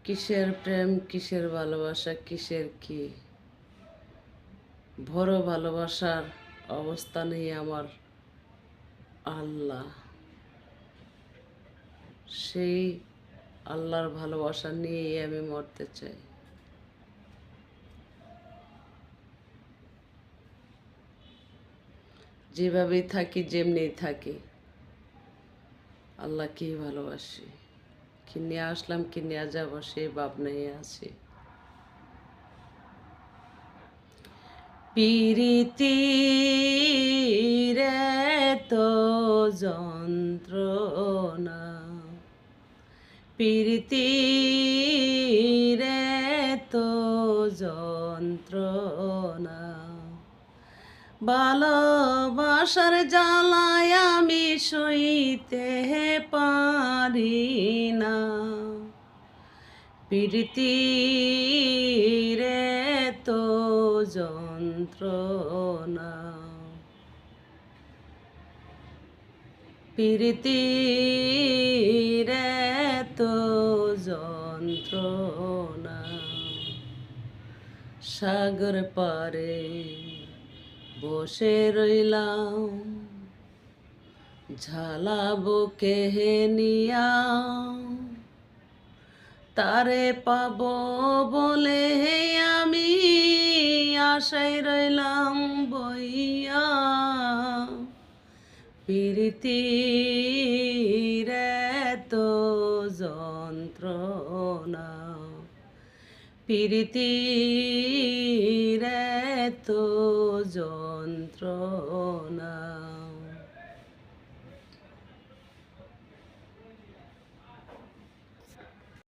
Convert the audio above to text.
কিসের প্রেম, কিসের ভালোবাসা, কিসের কি বড় ভালোবাসার অবস্থা নেই আমার আল্লাহ। সেই আল্লাহর ভালোবাসা নিয়েই আমি মরতে চাই। যেভাবেই থাকি, যেমনি থাকি, আল্লাহকেই ভালোবাসি। কি নিয়ে আসলাম, কি নিয়ে যাবো, সেই ভাবনাই আছি। পীরিতির তো যন্ত্রণা, পীরিতির তো যন্ত্রণা, ভালোবাসার জ্বালায় আমি সইতে পারি না। পীরিতির তো যন্ত্রণা, পীরিতির তো যন্ত্রণা, সাগর পারে বসে রইলাম, ঝালাবো কেহে নিয়া, তারে পাবো বলে আমি আশায় রইলাম বইয়া। পীরিতির তো যন্ত্রণা, পীরিতির তো যন্ত্রণা।